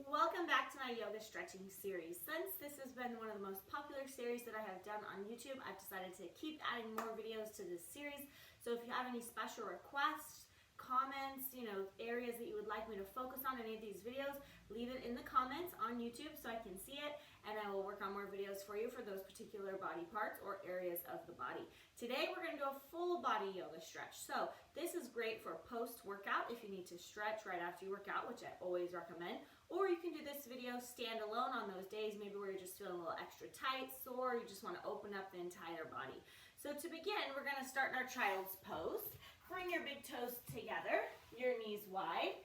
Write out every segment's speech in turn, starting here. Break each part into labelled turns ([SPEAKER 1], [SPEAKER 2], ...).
[SPEAKER 1] Welcome back to my yoga stretching series. Since this has been one of the most popular series that I have done on YouTube, I've decided to keep adding more videos to this series. So if you have any special requests, comments, areas that you would like me to focus on any of these videos, leave it in the comments on YouTube so I can see it, and I will work on more videos for you for those particular body parts or areas of the body. Today we're going to do a full body yoga stretch. So this is great for post-workout if you need to stretch right after you work out, which I always recommend. Or you can do this video stand alone on those days, maybe where you're just feeling a little extra tight, sore, you just want to open up the entire body. So to begin, we're going to start in our child's pose. Bring your big toes together, your knees wide.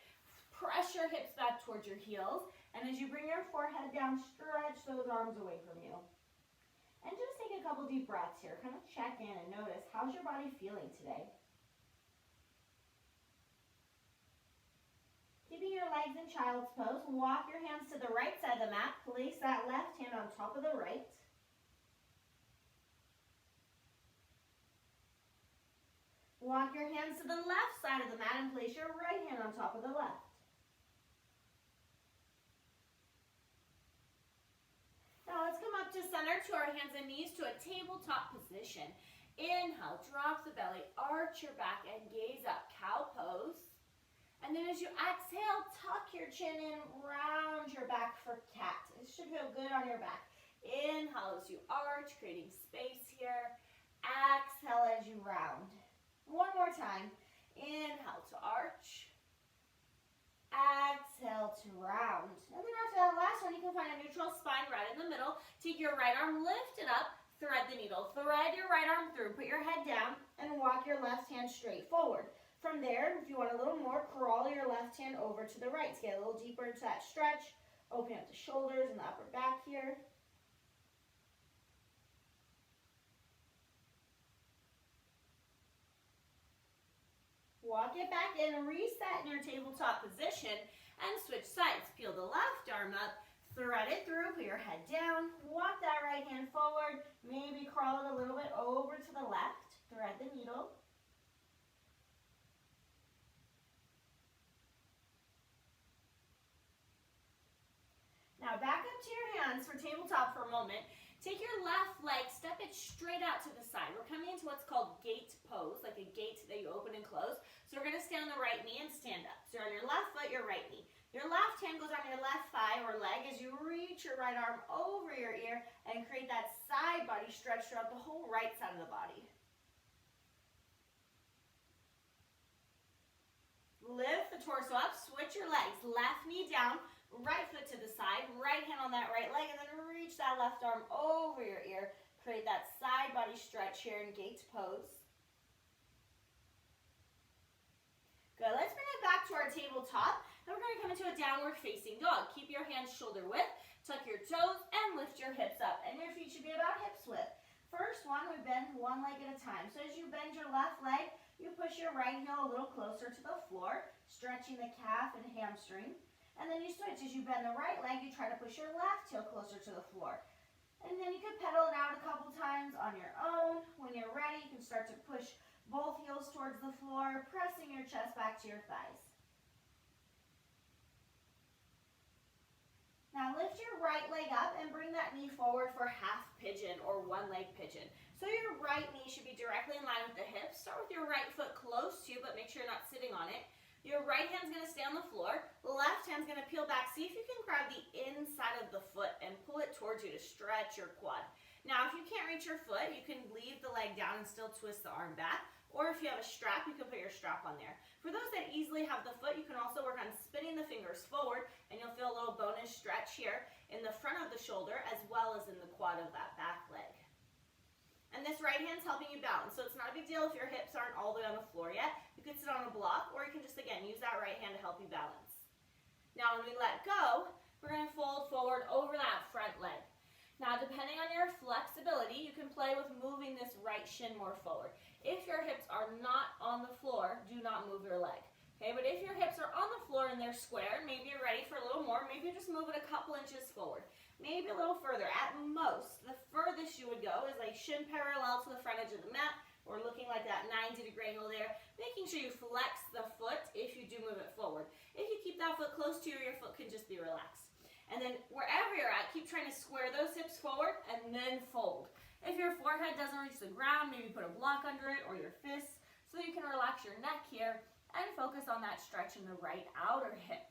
[SPEAKER 1] Press your hips back towards your heels. And as you bring your forehead down, stretch those arms away from you. And just take a couple deep breaths here. Kind of check in and notice, how's your body feeling today? Keeping your legs in child's pose, walk your hands to the right side of the mat. Place that left hand on top of the right. Walk your hands to the left side of the mat and place your right hand on top of the left. Now let's come up to center to our hands and knees to a tabletop position. Inhale, drop the belly, arch your back and gaze up, cow pose. And then as you exhale, tuck your chin in, round your back for cat. It should feel good on your back. Inhale as you arch, creating space here. Exhale as you round. One more time. Inhale to arch. Exhale to round. And then after that last one, you can find a neutral spine right in the middle. Take your right arm, lift it up, thread the needle. Thread your right arm through, put your head down, and walk your left hand straight forward. From there, if you want a little more, crawl your left hand over to the right to get a little deeper into that stretch. Open up the shoulders and the upper back here. Walk it back in, reset in your tabletop position, and switch sides. Peel the left arm up, thread it through, put your head down, walk that right hand forward, maybe crawl it a little bit over to the left, thread the needle. Now back up to your hands for tabletop for a moment. Take your left leg, step it straight out to the side. We're coming into what's called gate pose, like a gate that you open and close. So we're going to stay on the right knee and stand up. So you're on your left foot, your right knee. Your left hand goes on your left thigh or leg as you reach your right arm over your ear and create that side body stretch throughout the whole right side of the body. Lift the torso up, switch your legs. Left knee down, right foot to the side, right hand on that right leg, and then reach that left arm over your ear. Create that side body stretch here in gate pose. Good, let's bring it back to our tabletop. And we're going to come into a downward facing dog. Keep your hands shoulder width, tuck your toes, and lift your hips up. And your feet should be about hips width. First one, we bend one leg at a time. So as you bend your left leg, you push your right heel a little closer to the floor, stretching the calf and hamstring. And then you switch. As you bend the right leg, you try to push your left heel closer to the floor. And then you can pedal it out a couple times on your own. When you're ready, you can start to push both heels towards the floor, pressing your chest back to your thighs. Now lift your right leg up and bring that knee forward for half pigeon or one leg pigeon. So your right knee should be directly in line with the hips. Start with your right foot close to you, but make sure you're not sitting on it. Your right hand's going to stay on the floor. Left hand's going to peel back. See if you can grab the inside of the foot and pull it towards you to stretch your quad. Now, if you can't reach your foot, you can leave the leg down and still twist the arm back. Or if you have a strap, you can put your strap on there. For those that easily have the foot, you can also work on spinning the fingers forward, and you'll feel a little bonus stretch here in the front of the shoulder as well as in the quad of that back leg. And this right hand's helping you balance, so it's not a big deal if your hips aren't all the way on the floor yet. You could sit on a block, or you can just, again, use that right hand to help you balance. Now, when we let go, we're going to fold forward over that front leg. Now, depending on your flexibility, you can play with moving this right shin more forward. If your hips are not on the floor, do not move your leg. Okay, but if your hips are on the floor and they're square, maybe you're ready for a little more, maybe you just move it a couple inches forward. Maybe a little further. At most, the furthest you would go is like shin parallel to the front edge of the mat, or looking like that 90-degree angle there, making sure you flex the foot if you do move it forward. If you keep that foot close to you, your foot can just be relaxed. square those hips forward and then fold. If your forehead doesn't reach the ground, maybe put a block under it or your fists so you can relax your neck here and focus on that stretch in the right outer hip.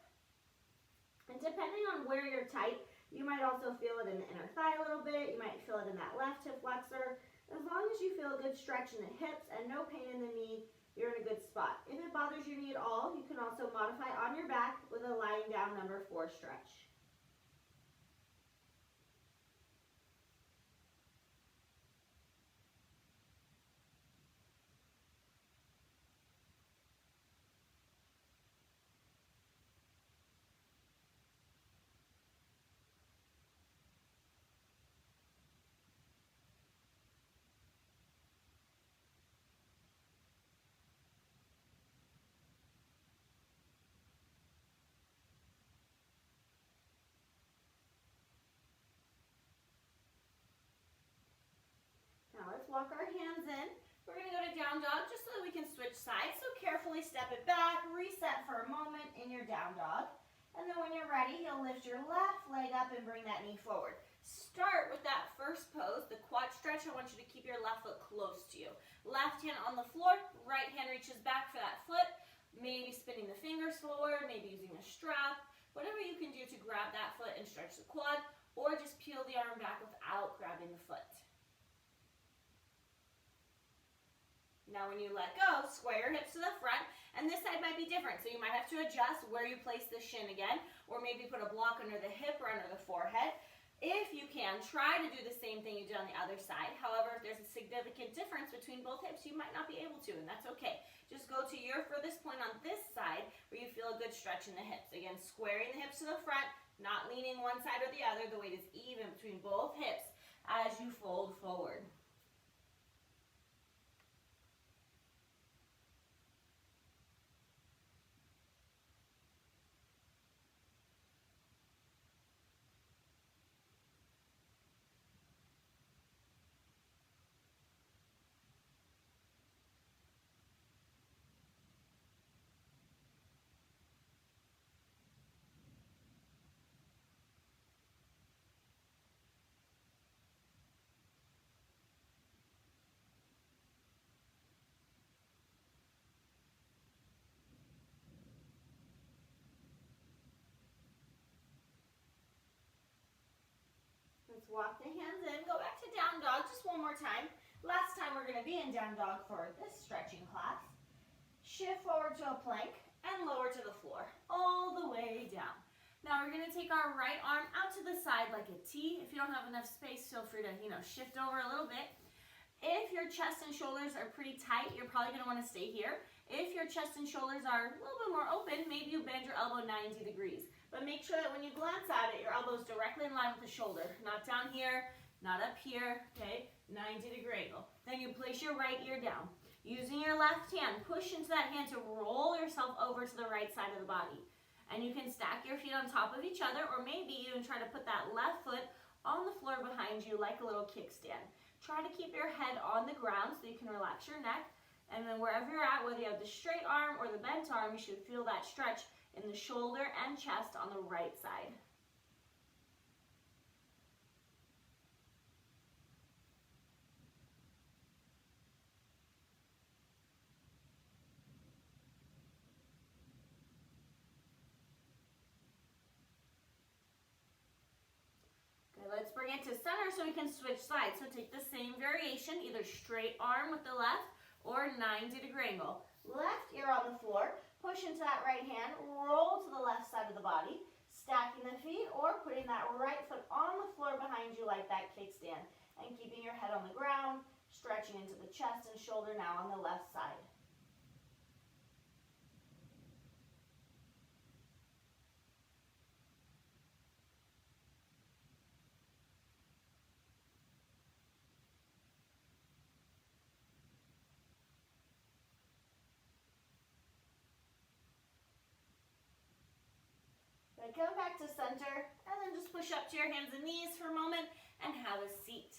[SPEAKER 1] And depending on where you're tight, you might also feel it in the inner thigh a little bit. You might feel it in that left hip flexor. As long as you feel a good stretch in the hips and no pain in the knee, you're in a good spot. If it bothers your knee at all, you can also modify on your back with a lying down number 4 stretch. Now let's walk our hands in. We're going to go to down dog just so that we can switch sides. So carefully step it back, reset for a moment in your down dog. And then when you're ready, you'll lift your left leg up and bring that knee forward. Start with that first pose, the quad stretch. I want you to keep your left foot close to you. Left hand on the floor, right hand reaches back for that foot. Maybe spinning the fingers forward, maybe using a strap. Whatever you can do to grab that foot and stretch the quad, or just peel the arm back without grabbing the foot. Now when you let go, square your hips to the front, and this side might be different, so you might have to adjust where you place the shin again, or maybe put a block under the hip or under the forehead. If you can, try to do the same thing you did on the other side. However, if there's a significant difference between both hips, you might not be able to, and that's okay. Just go to your furthest point on this side where you feel a good stretch in the hips. Again, squaring the hips to the front, not leaning one side or the other. The weight is even between both hips as you fold forward. Let's walk the hands in, go back to down dog just one more time. Last time we're going to be in down dog for this stretching class. Shift forward to a plank and lower to the floor, all the way down. Now we're going to take our right arm out to the side like a T. If you don't have enough space, feel free to, shift over a little bit. If your chest and shoulders are pretty tight, you're probably going to want to stay here. If your chest and shoulders are a little bit more open, maybe you bend your elbow 90 degrees. But make sure that when you glance at it, your elbow is directly in line with the shoulder. Not down here, not up here, okay? 90-degree angle. Then you place your right ear down. Using your left hand, push into that hand to roll yourself over to the right side of the body. And you can stack your feet on top of each other, or maybe even try to put that left foot on the floor behind you like a little kickstand. Try to keep your head on the ground so you can relax your neck. And then wherever you're at, whether you have the straight arm or the bent arm, you should feel that stretch in the shoulder and chest on the right side. Okay, let's bring it to center so we can switch sides. So take the same variation, either straight arm with the left or 90-degree angle. Left ear on the floor, push into that right hand, roll to the left side of the body, stacking the feet or putting that right foot on the floor behind you like that kickstand, and keeping your head on the ground, stretching into the chest and shoulder now on the left side. Come back to center, and then just push up to your hands and knees for a moment and have a seat.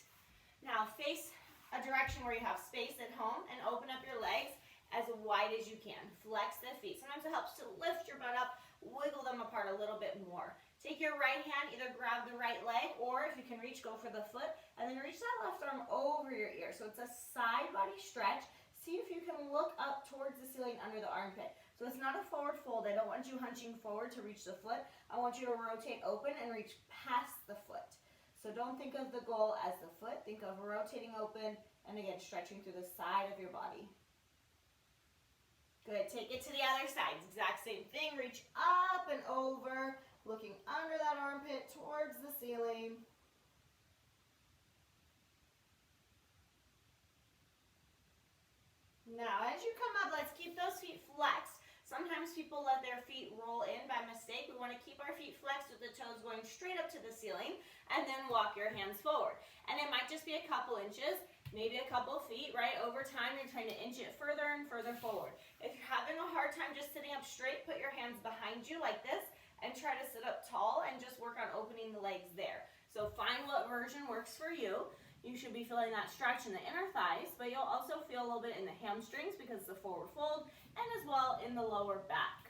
[SPEAKER 1] Now face a direction where you have space at home and open up your legs as wide as you can. Flex the feet. Sometimes it helps to lift your butt up, wiggle them apart a little bit more. Take your right hand, either grab the right leg, or if you can reach, go for the foot, and then reach that left arm over your ear. So it's a side body stretch. See if you can look up towards the ceiling under the armpit. So it's not a forward fold. I don't want you hunching forward to reach the foot. I want you to rotate open and reach past the foot. So don't think of the goal as the foot. Think of rotating open and again, stretching through the side of your body. Good, take it to the other side. Exact same thing, reach up and over, looking under that armpit towards the ceiling. Now, as you come up, let's keep those feet flexed. Sometimes people let their feet roll in by mistake. We want to keep our feet flexed with the toes going straight up to the ceiling, and then walk your hands forward. And it might just be a couple inches, maybe a couple feet, right? Over time, you're trying to inch it further and further forward. If you're having a hard time just sitting up straight, put your hands behind you like this, and try to sit up tall and just work on opening the legs there. So find what version works for you. You should be feeling that stretch in the inner thighs, but you'll also feel a little bit in the hamstrings because it's the forward fold, and as well in the lower back.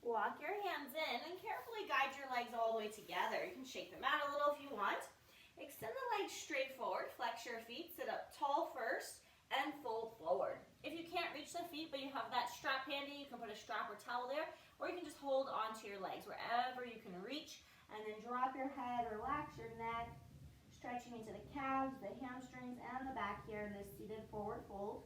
[SPEAKER 1] Walk your hands in and carefully guide your legs all the way together. You can shake them out a little if you want. Extend the legs straight forward, flex your feet, sit up tall first, and fold forward. If you can't reach the feet but you have that strap handy, you can put a strap or towel there, or you can just hold onto your legs wherever you can reach, and then drop your head, relax your neck, stretching into the calves, the hamstrings, and the back here in this seated forward fold.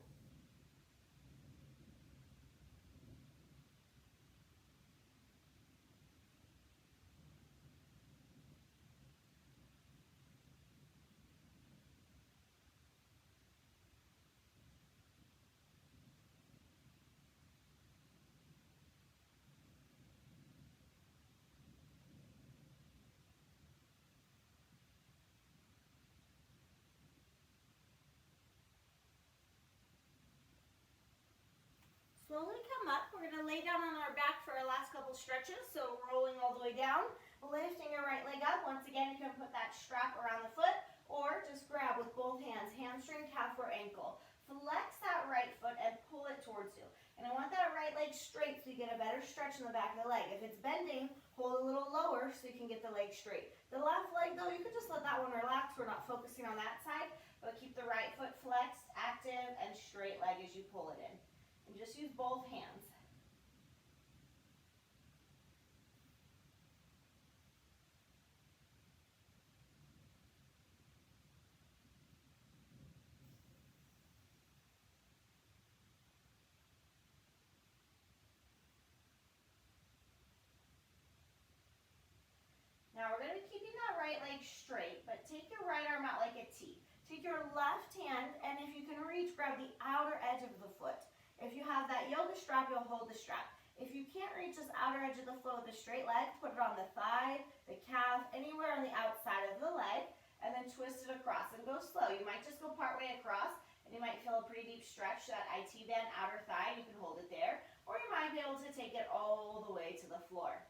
[SPEAKER 1] Slowly come up. We're going to lay down on our back for our last couple stretches. So rolling all the way down, lifting your right leg up. Once again, you can put that strap around the foot or just grab with both hands, hamstring, calf, or ankle. Flex that right foot and pull it towards you. And I want that right leg straight so you get a better stretch in the back of the leg. If it's bending, hold a little lower so you can get the leg straight. The left leg, though, you can just let that one relax. We're not focusing on that side, but keep the right foot flexed, active, and straight leg as you pull it in. And just use both hands. Now we're going to be keeping that right leg straight, but take your right arm out like a T. Take your left hand, and if you can reach, grab the outer edge of the foot. If you have that yoga strap, you'll hold the strap. If you can't reach this outer edge of the foot with a straight leg, put it on the thigh, the calf, anywhere on the outside of the leg, and then twist it across and go slow. You might just go partway across, and you might feel a pretty deep stretch to that IT band outer thigh. You can hold it there, or you might be able to take it all the way to the floor.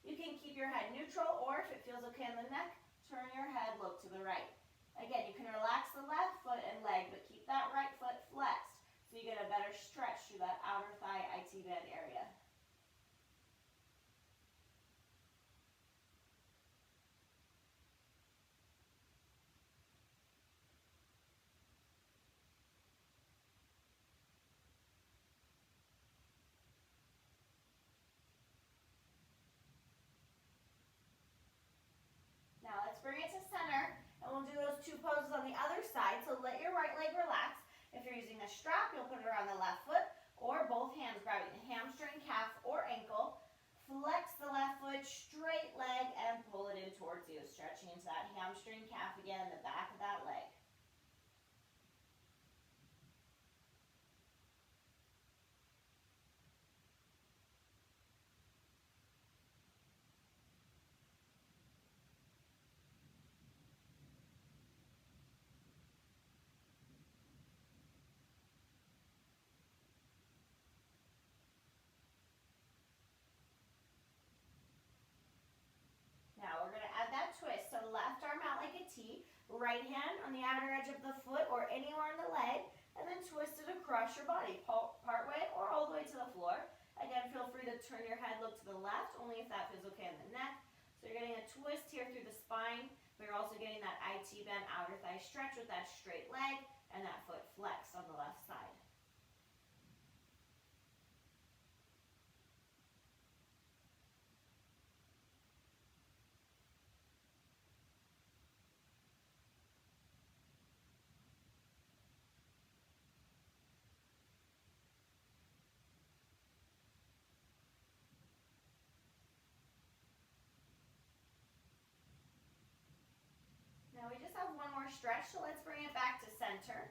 [SPEAKER 1] You can keep your head neutral, or if it feels okay in the neck, turn your head, look to the right. Again, you can relax the left foot and leg, but keep that right foot flexed so you get a better stretch through that outer thigh IT band area. Now let's bring it to center, and we'll do those two poses on the other side. So let your right leg relax. If you're using a strap, you'll put it around the left foot, or both hands grabbing the hamstring, calf, or ankle. Flex the left foot, straight leg, and pull it in towards you, stretching into that hamstring, calf again, the back of that leg. right hand on the outer edge of the foot or anywhere on the leg, and then twist it across your body, part way or all the way to the floor. Again, feel free to turn your head, look to the left, only if that feels okay on the neck. So you're getting a twist here through the spine, but you're also getting that IT bend outer thigh stretch with that straight leg and that foot flexed on the left side. Now we just have one more stretch, so let's bring it back to center.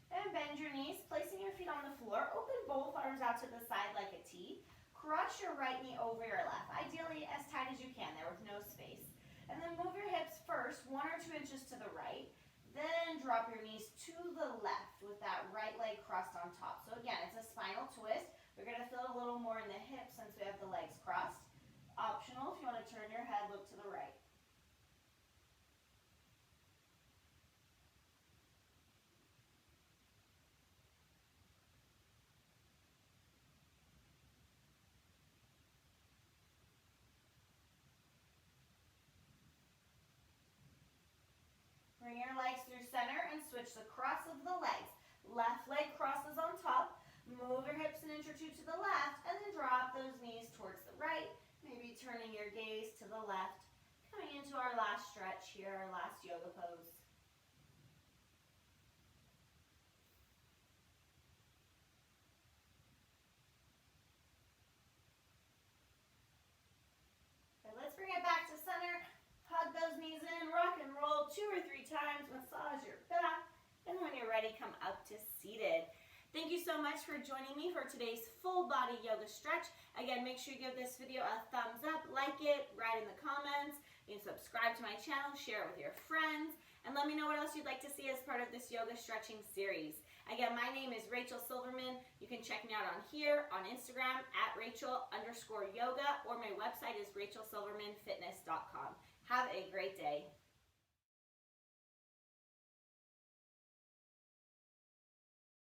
[SPEAKER 1] And bend your knees, placing your feet on the floor. Open both arms out to the side like a T. Cross your right knee over your left, ideally as tight as you can there with no space. And then move your hips first 1 or 2 inches to the right. Then drop your knees to the left with that right leg crossed on top. So again, it's a spinal twist. We're going to feel a little more in the hips since we have the legs crossed. Optional if you want to turn your head, look to the right. Bring your legs through center and switch the cross of the legs. Left leg crosses on top. Move your hips an inch or 2 to the left, and then drop those knees towards the right, maybe turning your gaze to the left. Coming into our last stretch here, our last yoga pose. Okay, let's bring it back to center. Hug those knees in, rock and roll 2 or 3 times, massage your back, and when you're ready, come up to seated. Thank you so much for joining me for today's full body yoga stretch. Again, make sure you give this video a thumbs up, like it, write in the comments, you can subscribe to my channel, share it with your friends, and let me know what else you'd like to see as part of this yoga stretching series. Again, my name is Rachel Silverman. You can check me out on here, on Instagram, at Rachel_yoga, or my website is rachelsilvermanfitness.com. Have a great day.